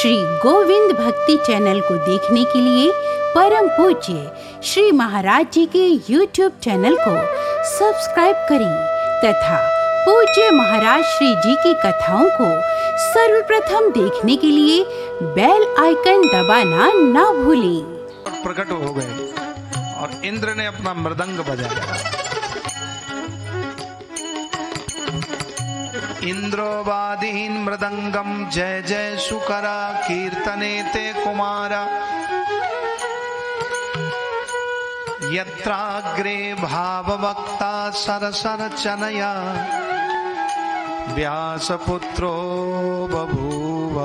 श्री गोविंद भक्ति चैनल को देखने के लिए परम पूज्य श्री महाराज जी के YouTube चैनल को सब्सक्राइब करें तथा पूज्य महाराज श्री जी की कथाओं को सर्वप्रथम देखने के लिए बेल आइकन दबाना ना भूलें। प्रकट हो गए और इंद्र ने अपना मृदंग बजाया। इंद्रोवादीन मृदंगम जय जय सुकरा कीर्तने ते कुमारा यत्राग्रे भाववक्ता सरसर चनया व्यासपुत्रो बभूव।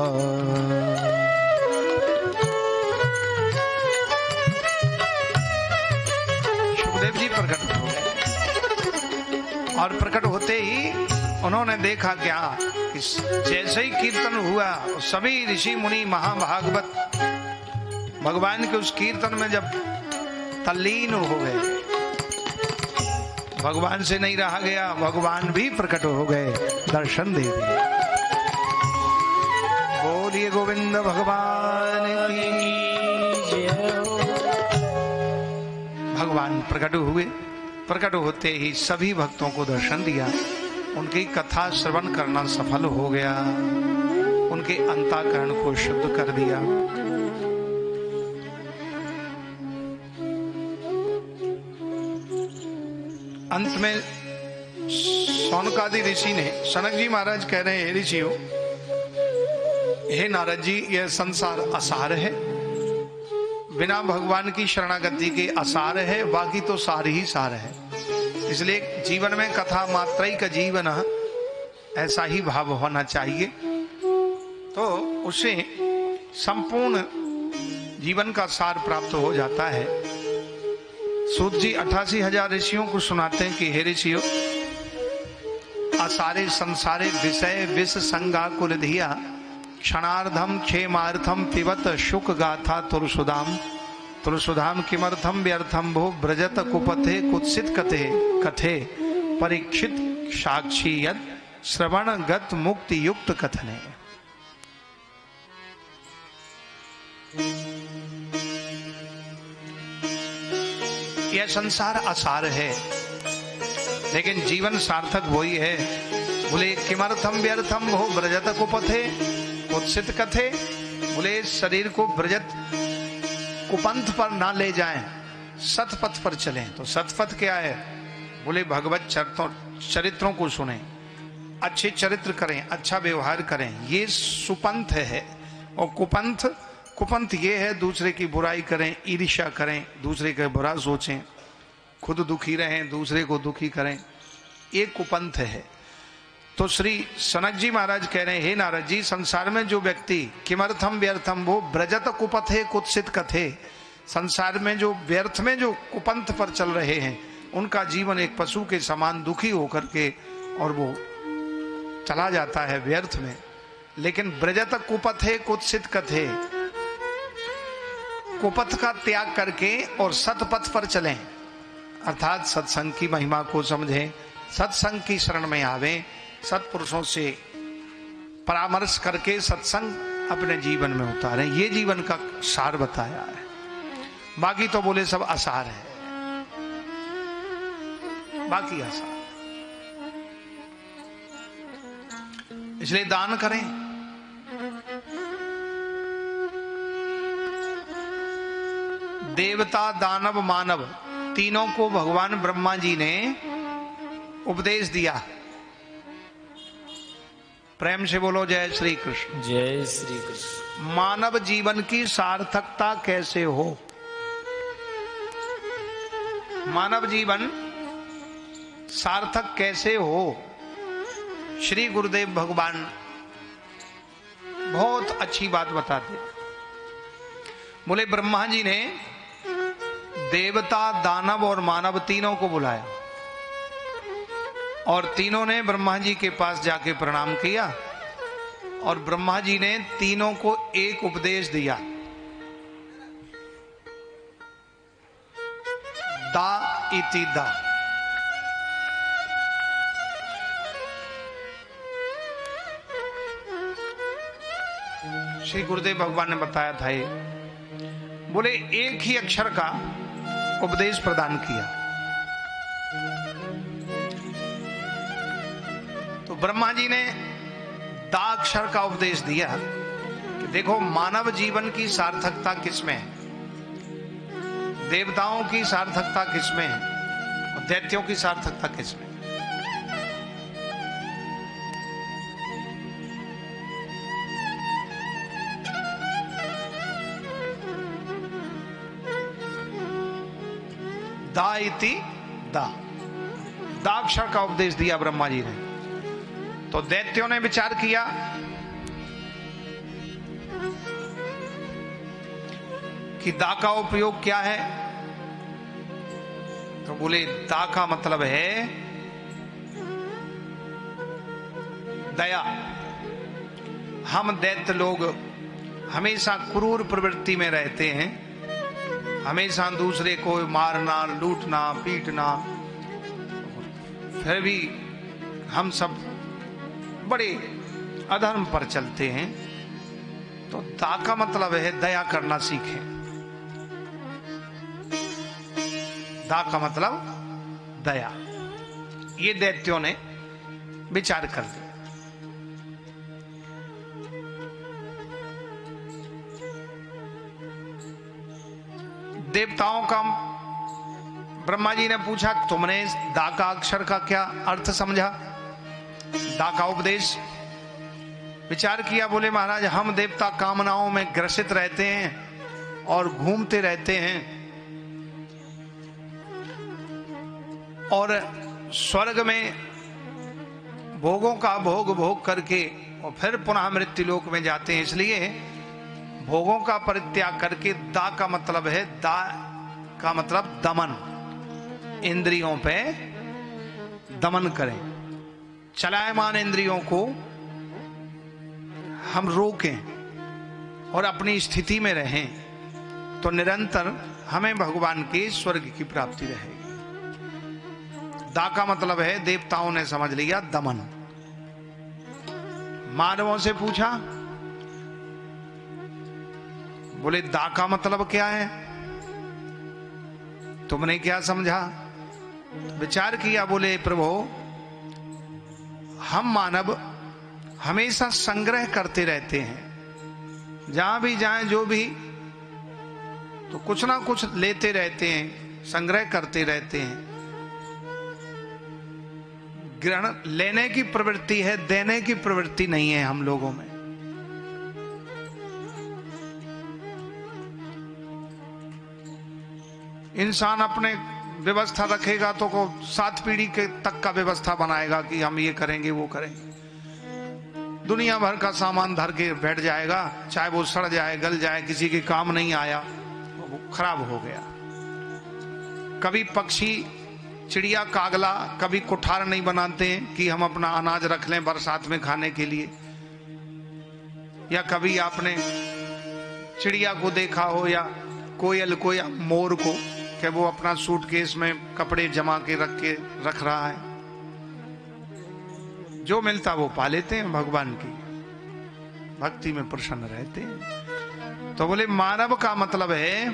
सुखदेव जी प्रकट हो गए और प्रकट होते ही उन्होंने देखा क्या कि जैसे ही कीर्तन हुआ सभी ऋषि मुनि महाभागवत भगवान के उस कीर्तन में जब तल्लीन हो गए, भगवान से नहीं रहा गया, भगवान भी प्रकट हो गए, दर्शन दे दिए। बोलिए गोविंद भगवान की जय। भगवान प्रकट हुए, प्रकट होते ही सभी भक्तों को दर्शन दिया, उनकी कथा श्रवण करना सफल हो गया, उनके अंतःकरण को शुद्ध कर दिया। अंत में शौनकादि ऋषि ने, सनक जी महाराज कह रहे हैं, हे ऋषियों, हे नारद जी, यह संसार असार है, बिना भगवान की शरणागति के असार है, बाकी तो सार ही सार है। इसलिए जीवन में कथा मात्र का जीवन ऐसा ही भाव होना चाहिए, तो उसे संपूर्ण जीवन का सार प्राप्त हो जाता है। सूत जी 88,000 ऋषियों को सुनाते हैं कि हे ऋषियों, असारे संसारे विषय विष संगा कुलधिया क्षणार्धम क्षेमार्थम पिबत शुक गाथा तुलसुदाम तुलसुधाम किमर्थम व्यर्थम भो ब्रजत कुपथे कुत्सित कथे कथे परीक्षित साक्षी यद श्रवण गत मुक्ति युक्त कथने। यह संसार असार है, लेकिन जीवन सार्थक वही है। बोले किमर्थम व्यर्थम भो ब्रजत कुपथे कुत्सित कथे, बोले शरीर को ब्रजत कुपंथ पर ना ले जाएं, सतपथ पर चलें। तो सतपथ क्या है? बोले भगवत चरित्रों को सुने, अच्छे चरित्र करें, अच्छा व्यवहार करें, ये सुपंथ है। और कुपंथ ये है दूसरे की बुराई करें, ईर्ष्या करें, दूसरे का बुरा सोचें, खुद दुखी रहें, दूसरे को दुखी करें, ये कुपंथ है। तो श्री सनक जी महाराज कह रहे हैं, हे नारद जी, संसार में जो व्यक्ति किमर्थम व्यर्थम वो ब्रजत कुपथे कुत्सित कथे, संसार में जो व्यर्थ में जो कुपंथ पर चल रहे हैं, उनका जीवन एक पशु के समान दुखी होकर के और वो चला जाता है व्यर्थ में। लेकिन ब्रजत कुपथे कुत्सित कथे, कुपथ का त्याग करके और सतपथ पर चलें, अर्थात सत्संग की महिमा को समझें, सत्संग की शरण में आवें, सत्पुरुषों से परामर्श करके सत्संग अपने जीवन में उतारें। ये जीवन का सार बताया है, बाकी तो बोले सब असार है, बाकी असार। इसलिए दान करें, देवता दानव मानव तीनों को भगवान ब्रह्मा जी ने उपदेश दिया। प्रेम से बोलो जय श्री कृष्ण। जय श्री कृष्ण। मानव जीवन की सार्थकता कैसे हो, मानव जीवन सार्थक कैसे हो, श्री गुरुदेव भगवान बहुत अच्छी बात बताते। बोले ब्रह्मा जी ने देवता दानव और मानव तीनों को बुलाया और तीनों ने ब्रह्मा जी के पास जाके प्रणाम किया और ब्रह्मा जी ने तीनों को एक उपदेश दिया, दा इति दा। श्री गुरुदेव भगवान ने बताया था ये, बोले एक ही अक्षर का उपदेश प्रदान किया। तो ब्रह्मा जी ने दा अक्षर का उपदेश दिया कि देखो मानव जीवन की सार्थकता किसमें है, देवताओं की सार्थकता किसमें है और दैत्यों की सार्थकता किसमें। दा इति दा, दाक्षर का उपदेश दिया ब्रह्मा जी ने। तो दैत्यों ने विचार किया कि दा का उपयोग क्या है, तो बोले दा का मतलब है दया। हम दैत्य लोग हमेशा क्रूर प्रवृत्ति में रहते हैं, हमेशा दूसरे को मारना, लूटना, पीटना, फिर भी हम सब बड़े अधर्म पर चलते हैं। तो दा का मतलब है दया करना सीखें। दा का मतलब दया। ये दैत्यों ने विचार कर लिया। देवताओं का ब्रह्मा जी ने पूछा, तुमने दा का अक्षर का क्या अर्थ समझा, दा का उपदेश विचार किया। बोले महाराज हम देवता कामनाओं में ग्रसित रहते हैं और घूमते रहते हैं और स्वर्ग में भोगों का भोग करके और फिर पुनः मृत्यु लोक में जाते हैं, इसलिए भोगों का परित्याग करके दा का मतलब है, दा का मतलब दमन, इंद्रियों पे दमन करें, चलायमान इंद्रियों को हम रोकें और अपनी स्थिति में रहें, तो निरंतर हमें भगवान के स्वर्ग की प्राप्ति रहेगी। दा का मतलब है, देवताओं ने समझ लिया दमन। मानवों से पूछा, बोले दा का मतलब क्या है, तुमने क्या समझा। विचार किया, बोले प्रभु हम मानव हमेशा संग्रह करते रहते हैं, जहां भी जाएं जो भी तो कुछ ना कुछ लेते रहते हैं, संग्रह करते रहते हैं। ग्रहण लेने की प्रवृत्ति है, देने की प्रवृत्ति नहीं है हम लोगों में। इंसान अपने व्यवस्था रखेगा तो को 7 पीढ़ी के तक का व्यवस्था बनाएगा कि हम ये करेंगे वो करेंगे। दुनिया भर का सामान धर के बैठ जाएगा, चाहे वो सड़ जाए, गल जाए, किसी के काम नहीं आया, वो खराब हो गया। कभी पक्षी, चिड़िया, कागला कभी कोठार नहीं बनाते हैं कि हम अपना अनाज रख लें बरसात में खाने के लिए। या कभी आपने चिड़िया को देखा हो या कोयल को या मोर को कि वो अपना सूटकेस में कपड़े जमा के रख रहा है। जो मिलता वो पा लेते हैं, भगवान की भक्ति में प्रसन्न रहते हैं। तो बोले मानव का मतलब है,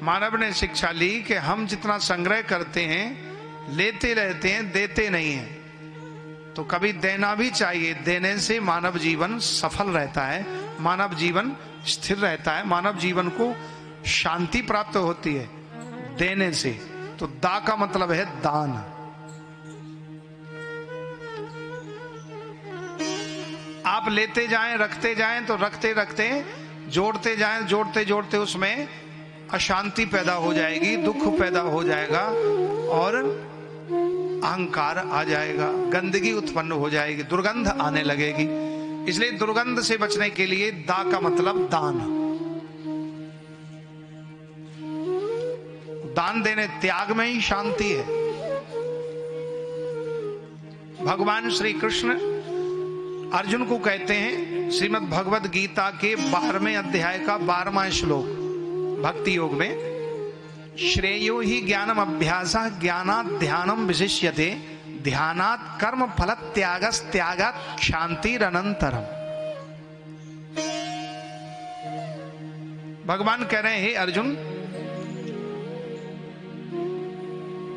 मानव ने शिक्षा ली कि हम जितना संग्रह करते हैं, लेते रहते हैं, देते नहीं हैं। तो कभी देना भी चाहिए, देने से मानव जीवन सफल रहता है, मानव जीवन स्थिर रहता है, मानव जीवन को शांति प्राप्त होती है देने से। तो दा का मतलब है दान। आप लेते जाएं, रखते जाएं, तो रखते रखते जोड़ते जाएं, जोड़ते जोड़ते उसमें अशांति पैदा हो जाएगी, दुख पैदा हो जाएगा और अहंकार आ जाएगा, गंदगी उत्पन्न हो जाएगी, दुर्गंध आने लगेगी। इसलिए दुर्गंध से बचने के लिए दा का मतलब दान। दान देने, त्याग में ही शांति है। भगवान श्री कृष्ण अर्जुन को कहते हैं, श्रीमद् भगवद गीता के 12वें अध्याय का 12वां श्लोक भक्ति योग में, श्रेयो ही ज्ञानम अभ्यासः ज्ञानात् ध्यानम विशिष्यते ध्यानात् कर्म फल त्यागस् त्यागात् शांतिरनंतरम। भगवान कह रहे हैं हे अर्जुन,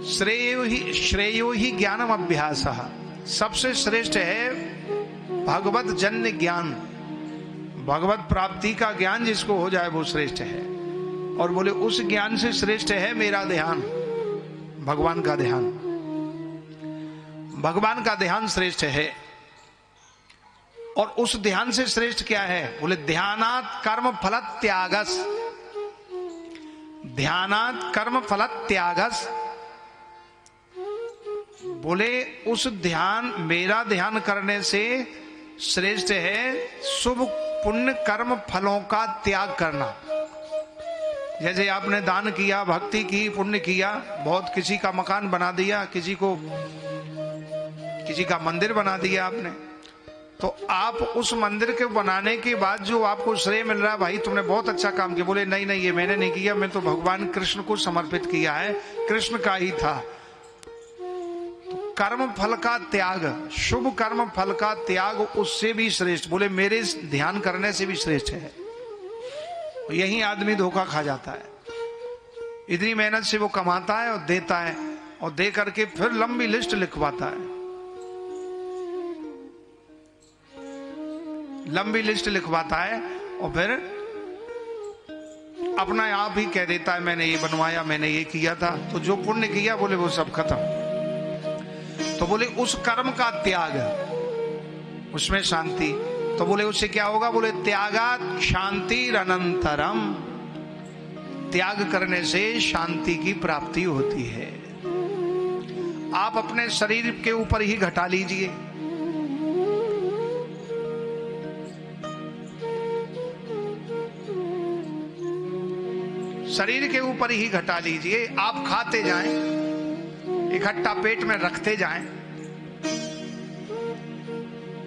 श्रेयो ही ज्ञानम अभ्यासः, सबसे श्रेष्ठ है भगवत जन्य ज्ञान, भगवत प्राप्ति का ज्ञान जिसको हो जाए वो श्रेष्ठ है। और बोले उस ज्ञान से श्रेष्ठ है मेरा ध्यान, भगवान का ध्यान, भगवान का ध्यान श्रेष्ठ है। और उस ध्यान से श्रेष्ठ क्या है? बोले ध्यानात् कर्म फल त्यागस, ध्यानात् कर्म फल त्यागस, बोले उस ध्यान, मेरा ध्यान करने से श्रेष्ठ है शुभ पुण्य कर्म फलों का त्याग करना। जैसे आपने दान किया, भक्ति की, पुण्य किया, बहुत किसी का मकान बना दिया, किसी का मंदिर बना दिया आपने, तो आप उस मंदिर के बनाने के बाद जो आपको श्रेय मिल रहा है, भाई तुमने बहुत अच्छा काम किया, बोले नहीं नहीं ये मैंने नहीं किया, मैं तो भगवान कृष्ण को समर्पित किया है, कृष्ण का ही था। तो कर्म फल का त्याग, शुभ कर्म फल का त्याग उससे भी श्रेष्ठ, बोले मेरे ध्यान करने से भी श्रेष्ठ है। यही आदमी धोखा खा जाता है, इतनी मेहनत से वो कमाता है और देता है, और दे करके फिर लंबी लिस्ट लिखवाता है, लंबी लिस्ट लिखवाता है, और फिर अपना आप ही कह देता है मैंने ये बनवाया, मैंने ये किया था। तो जो पुण्य किया बोले वो सब खत्म। तो बोले उस कर्म का त्याग, उसमें शांति। तो बोले उससे क्या होगा? बोले त्यागात् शांतिरनंतरम, त्याग करने से शांति की प्राप्ति होती है। आप अपने शरीर के ऊपर ही घटा लीजिए, शरीर के ऊपर ही घटा लीजिए। आप खाते जाएं, इकट्ठा पेट में रखते जाएं,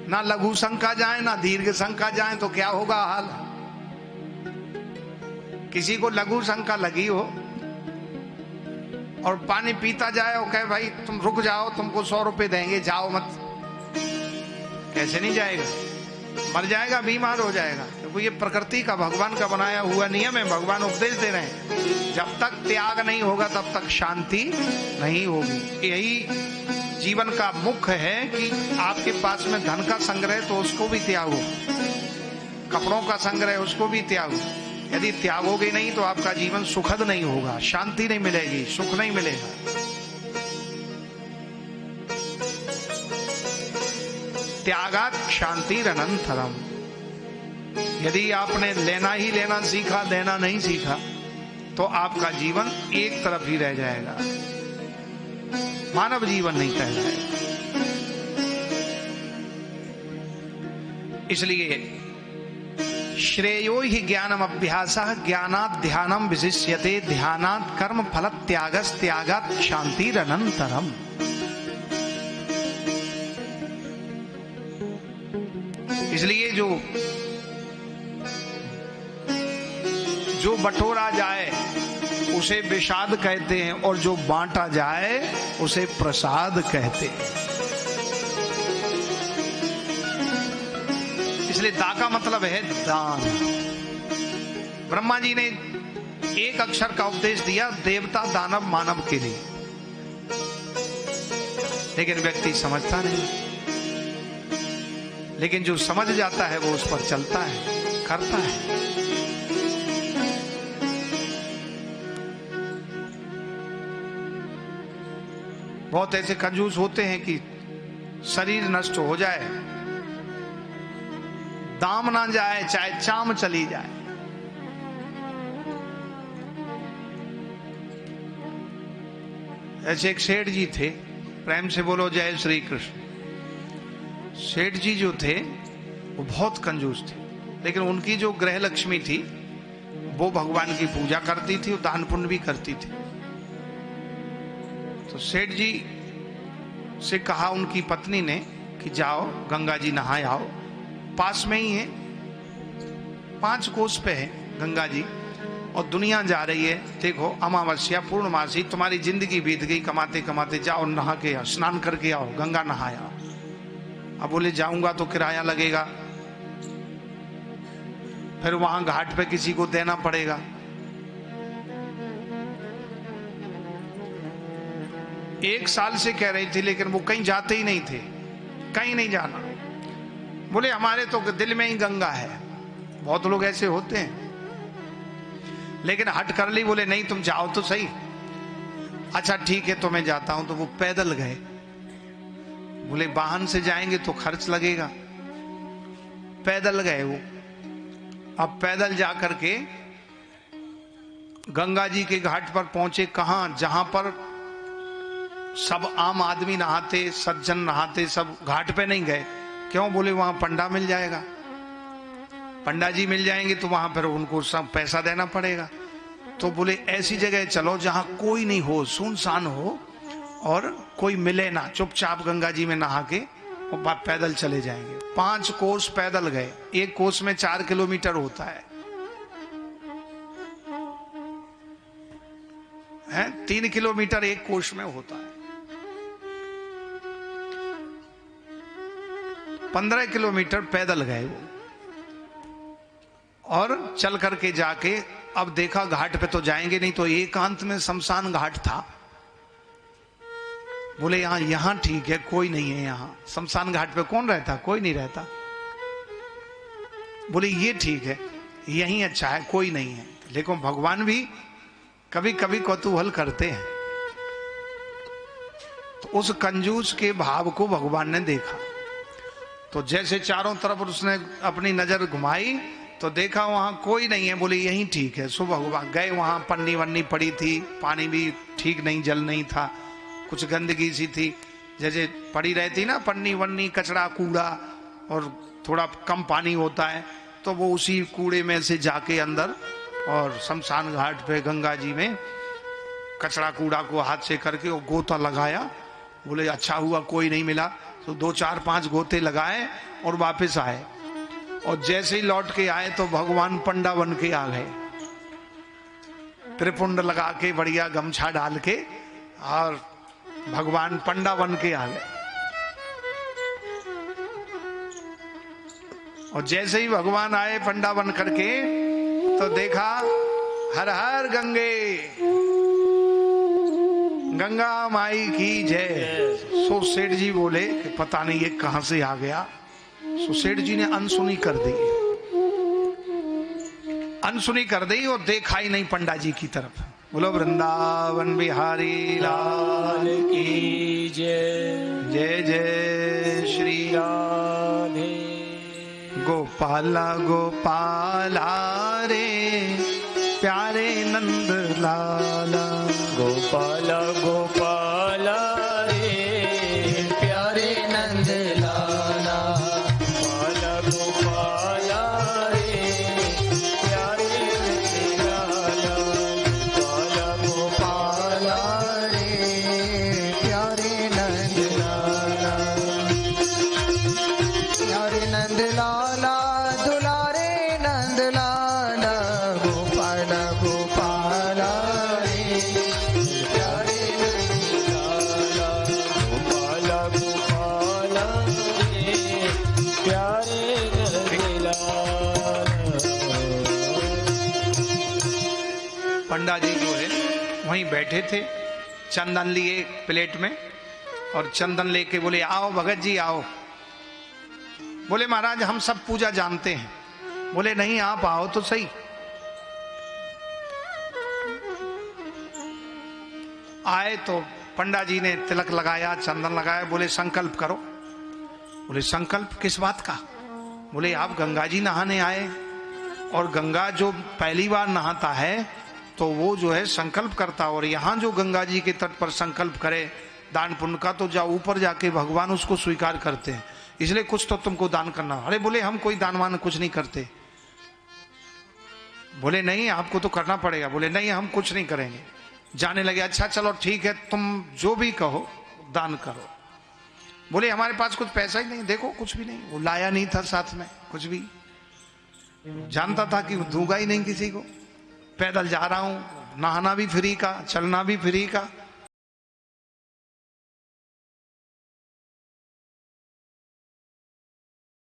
ना लघु शंका जाए ना दीर्घ शंका जाए, तो क्या होगा हाल? किसी को लघु शंका लगी हो और पानी पीता जाए और कहे भाई तुम रुक जाओ, तुमको 100 रुपए देंगे, जाओ मत, कैसे नहीं जाएगा? मर जाएगा, बीमार हो जाएगा। क्योंकि ये प्रकृति का, भगवान का बनाया हुआ नियम है। भगवान उपदेश दे रहे हैं, जब तक त्याग नहीं होगा तब तक शांति नहीं होगी। यही जीवन का मुख्य है कि आपके पास में धन का संग्रह तो उसको भी त्यागो, कपड़ों का संग्रह उसको भी त्यागो। यदि त्यागोगे नहीं तो आपका जीवन सुखद नहीं होगा, शांति नहीं मिलेगी, सुख नहीं मिलेगा। त्यागात् शांतिरनंतरम। यदि आपने लेना ही लेना सीखा, देना नहीं सीखा, तो आपका जीवन एक तरफ ही रह जाएगा, मानव जीवन नहीं कहलाएगा। इसलिए श्रेयो ही ज्ञानम अभ्यासः ज्ञानात् ध्यानम विशिष्यते ध्यानात् कर्म फल त्यागस् त्यागात् शांतिरनंतरम। इसलिए जो बटोरा जाए उसे विषाद कहते हैं, और जो बांटा जाए उसे प्रसाद कहते हैं। इसलिए दा का मतलब है दान। ब्रह्मा जी ने एक अक्षर का उपदेश दिया देवता दानव मानव के लिए, लेकिन व्यक्ति समझता नहीं। लेकिन जो समझ जाता है वो उस पर चलता है, करता है। बहुत ऐसे कंजूस होते हैं कि शरीर नष्ट हो जाए, दाम ना जाए, चाहे चाम चली जाए, ऐसे एक सेठ जी थे, प्रेम से बोलो जय श्री कृष्ण। सेठ जी जो थे वो बहुत कंजूस थे, लेकिन उनकी जो गृह लक्ष्मी थी वो भगवान की पूजा करती थी और दान पुण्य भी करती थी। तो सेठ जी से कहा उनकी पत्नी ने कि जाओ गंगा जी नहाए आओ, पास में ही है, 5 कोस पे है गंगा जी, और दुनिया जा रही है। देखो अमावस्या पूर्णमासी, तुम्हारी जिंदगी बीत गई कमाते कमाते, जाओ नहा के आओ, स्नान करके आओ, गंगा नहाया। अब बोले जाऊंगा तो किराया लगेगा, फिर वहां घाट पे किसी को देना पड़ेगा। एक साल से कह रही थी, लेकिन वो कहीं जाते ही नहीं थे, कहीं नहीं जाना। बोले हमारे तो दिल में ही गंगा है। बहुत लोग ऐसे होते हैं, लेकिन हट कर ली, बोले नहीं तुम जाओ तो सही। अच्छा ठीक है तो मैं जाता हूं। तो वो पैदल गए। बोले वाहन से जाएंगे तो खर्च लगेगा, पैदल गए वो। अब पैदल जा करके गंगा जी के घाट पर पहुंचे। कहां? जहां पर सब आम आदमी नहाते, सज्जन नहाते, सब घाट पे नहीं गए। क्यों? बोले वहां पंडा मिल जाएगा, पंडा जी मिल जाएंगे तो वहां पर उनको सब पैसा देना पड़ेगा। तो बोले ऐसी जगह चलो जहां कोई नहीं हो, सुनसान हो और कोई मिले ना, चुपचाप गंगा जी में नहा के और पैदल चले जाएंगे। 5 कोस पैदल गए। एक कोस में 4 किलोमीटर होता है 3 किलोमीटर एक कोस में होता है। 15 किलोमीटर पैदल गए वो, और चल करके जाके अब देखा घाट पे तो जाएंगे नहीं, तो एकांत में शमशान घाट था। बोले यहां ठीक है, कोई नहीं है यहां। शमशान घाट पे कौन रहता? कोई नहीं रहता। बोले ये ठीक है, यहीं अच्छा है, कोई नहीं है। लेकिन भगवान भी कभी कभी कौतूहल करते हैं। तो उस कंजूस के भाव को भगवान ने देखा। तो जैसे चारों तरफ उसने अपनी नजर घुमाई तो देखा वहां कोई नहीं है। बोले यहीं ठीक है। सो भगवान गए वहां, पन्नी वन्नी पड़ी थी, पानी भी ठीक नहीं, जल नहीं था, कुछ गंदगी सी थी जैसे पड़ी रहती ना, पन्नी वन्नी, कचरा कूड़ा, और थोड़ा कम पानी होता है। तो वो उसी कूड़े में से जाके अंदर और शमशान घाट पे गंगा जी में कचरा कूड़ा को हाथ से करके वो गोता लगाया। बोले अच्छा हुआ कोई नहीं मिला। तो 2 4 5 गोते लगाए और वापस आए। और जैसे ही लौट के आए तो भगवान पंडा बन के आ गए, त्रिपुंड लगा के, बढ़िया गमछा डाल के, और भगवान पंडा बन के आ गए। और जैसे ही भगवान आए पंडा बन करके तो देखा हर हर गंगे, गंगा माई की जय। सो सेठ जी बोले कि पता नहीं ये कहां से आ गया। सो सेठ जी ने अनसुनी कर दी, अनसुनी कर दी और देखा ही नहीं पंडा जी की तरफ। बोलो वृंदावन बिहारी लाल की जय। जय जय श्री राधे। गोपाला गोपाला रे प्यारे नंद लाला, गोपाला गोपाला रे प्यारे नंद लाला, गोपाला गोपाला रे प्यारे नंद लाला, गोपाला गोपाला रे प्यारे नंद लाला, प्यारे नंद लाला दुलारे नंद लाला, गोपाला गोपाला रे प्यारे नंद लाला, गोपाला गोपाला रे प्यारे नंद लाला। पंडा जी जो है वहीं बैठे थे, चंदन लिए प्लेट में, और चंदन लेके बोले आओ भगत जी आओ। बोले महाराज हम सब पूजा जानते हैं। बोले नहीं आप आओ तो सही। आए तो पंडा जी ने तिलक लगाया, चंदन लगाया। बोले संकल्प करो। बोले संकल्प किस बात का? बोले आप गंगा जी नहाने आए, और गंगा जो पहली बार नहाता है तो वो जो है संकल्प करता, और यहाँ जो गंगा जी के तट पर संकल्प करे दान पुण्य का, तो जा ऊपर जाके भगवान उसको स्वीकार करते हैं, इसलिए कुछ तो तुमको दान करना। अरे बोले हम कोई दान वान कुछ नहीं करते। बोले नहीं आपको तो करना पड़ेगा। बोले नहीं हम कुछ नहीं करेंगे। जाने लगे। अच्छा चलो ठीक है तुम जो भी कहो दान करो। बोले हमारे पास कुछ पैसा ही नहीं, देखो कुछ भी नहीं। वो लाया नहीं था साथ में कुछ भी, जानता था कि दूंगा ही नहीं किसी को। पैदल जा रहा हूं, नहाना भी फ्री का, चलना भी फ्री का,